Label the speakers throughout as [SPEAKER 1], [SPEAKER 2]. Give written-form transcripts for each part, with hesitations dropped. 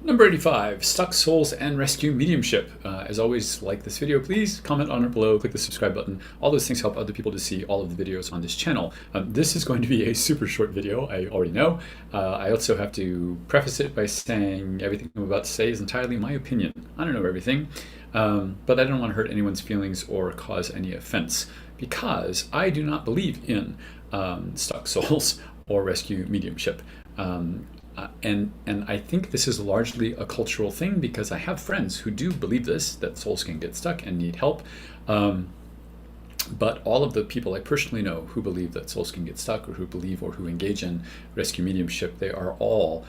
[SPEAKER 1] Number 85, Stuck Souls and Rescue Mediumship. As always, like this video, please comment on it below, click the subscribe button. All those things help other people to see all of the videos on this channel. This is going to be a super short video, I already know. I also have to preface it by saying everything I'm about to say is entirely my opinion. I don't know everything, but I don't want to hurt anyone's feelings or cause any offense, because I do not believe in stuck souls or rescue mediumship. And I think this is largely a cultural thing, because I have friends who do believe this, that souls can get stuck and need help. But all of the people I personally know who believe that souls can get stuck, or who believe or who engage in rescue mediumship, they are all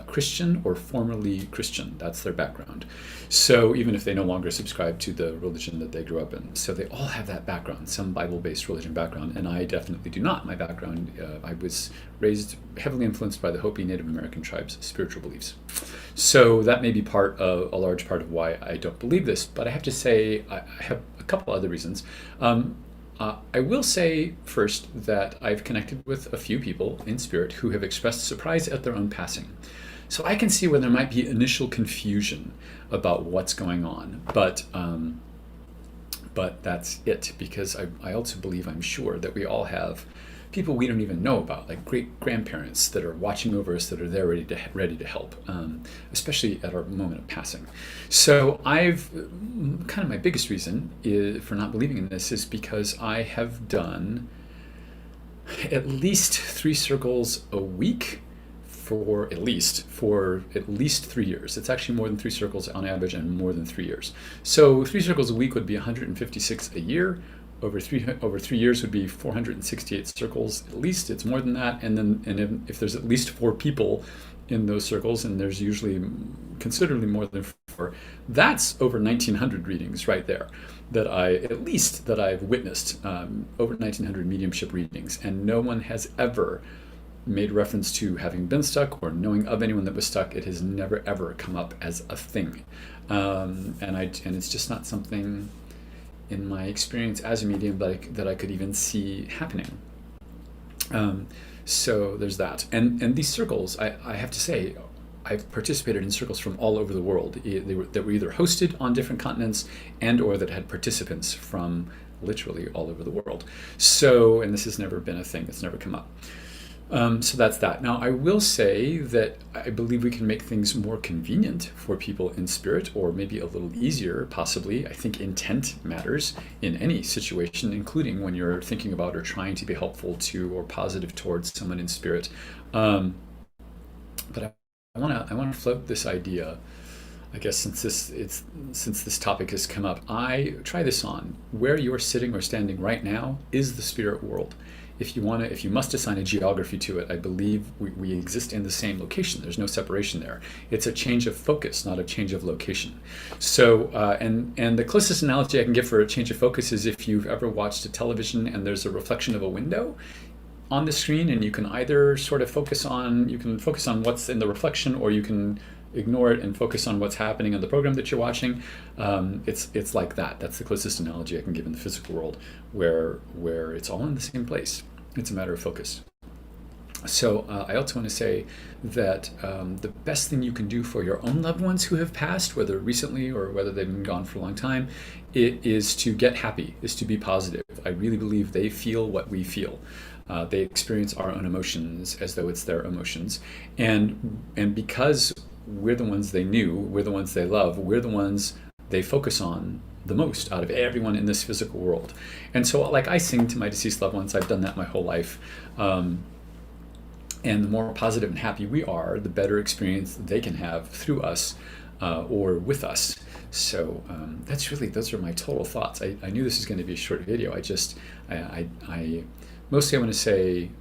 [SPEAKER 1] Christian or formerly Christian. That's their background. So even if they no longer subscribe to the religion that they grew up in. So they all have that background, some Bible-based religion background, and I definitely do not. My background, I was raised heavily influenced by the Hopi Native American tribes' spiritual beliefs. So that may be a large part of why I don't believe this, but I have to say I have a couple other reasons. I will say first that I've connected with a few people in spirit who have expressed surprise at their own passing. So I can see where there might be initial confusion about what's going on, but that's it, because I also believe, I'm sure, that we all have people we don't even know about, like great-grandparents that are watching over us, that are there ready to help, especially at our moment of passing. So kind of my biggest reason for not believing in this is because I have done at least 3 circles a week for at least 3 years. It's actually more than 3 circles on average, and more than 3 years. So 3 circles a week would be 156 a year. Over 3 years would be 468 circles at least. It's more than that. And if there's at least 4 people in those circles, and there's usually considerably more than 4, that's over 1,900 readings right there that I've witnessed, over 1,900 mediumship readings, and no one has ever made reference to having been stuck or knowing of anyone that was stuck. It has never ever come up as a thing, and it's just not something in my experience as a medium that I could even see happening. So there's that. And these circles, I have to say, I've participated in circles from all over the world. That were either hosted on different continents or that had participants from literally all over the world. So, and this has never been a thing, it's never come up. So that's that. Now, I will say that I believe we can make things more convenient for people in spirit, or maybe a little easier, possibly. I think intent matters in any situation, including when you're thinking about or trying to be helpful to or positive towards someone in spirit. But I want to float this idea. I guess since this topic has come up, I try this on. Where you're sitting or standing right now is the spirit world. If you must assign a geography to it, I believe we exist in the same location. There's no separation there. It's a change of focus, not a change of location. So, and the closest analogy I can give for a change of focus is if you've ever watched a television and there's a reflection of a window on the screen, and you can either sort of focus on what's in the reflection, or you can ignore it and focus on what's happening in the program that you're watching. It's like that. That's the closest analogy I can give in the physical world, where it's all in the same place. It's a matter of focus. So I also want to say that the best thing you can do for your own loved ones who have passed, whether recently or whether they've been gone for a long time, it is to get happy, is to be positive. I really believe they feel what we feel. They experience our own emotions as though it's their emotions. And because we're the ones they knew, we're the ones they love, we're the ones they focus on the most out of everyone in this physical world. And so, like, I sing to my deceased loved ones. I've done that my whole life. And the more positive and happy we are, the better experience they can have through us or with us. So those are my total thoughts. I knew this was going to be a short video. Mostly I want to say,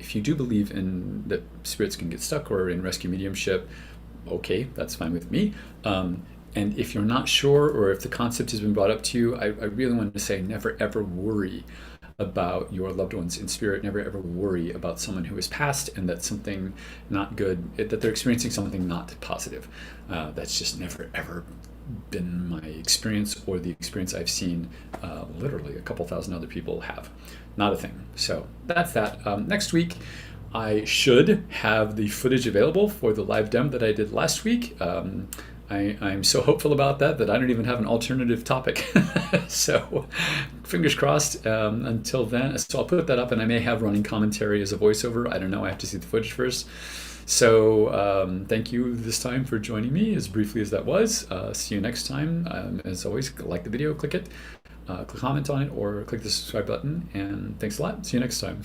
[SPEAKER 1] if you do believe in that spirits can get stuck or in rescue mediumship, okay, that's fine with me. And if you're not sure, or if the concept has been brought up to you, I really want to say, never ever worry about your loved ones in spirit. Never ever worry about someone who has passed and that something not good, that they're experiencing something not positive. That's just never ever been my experience, or the experience I've seen literally a couple thousand other people have. Not a thing. So that's that. Next week I should have the footage available for the live demo that I did last week. I'm so hopeful about that I don't even have an alternative topic. So fingers crossed. Until then, so I'll put that up, and I may have running commentary as a voiceover. I don't know. I have to see the footage first. So thank you this time for joining me, as briefly as that was. See you next time. As always, like the video, click it, click comment on it, or click the subscribe button. And thanks a lot. See you next time.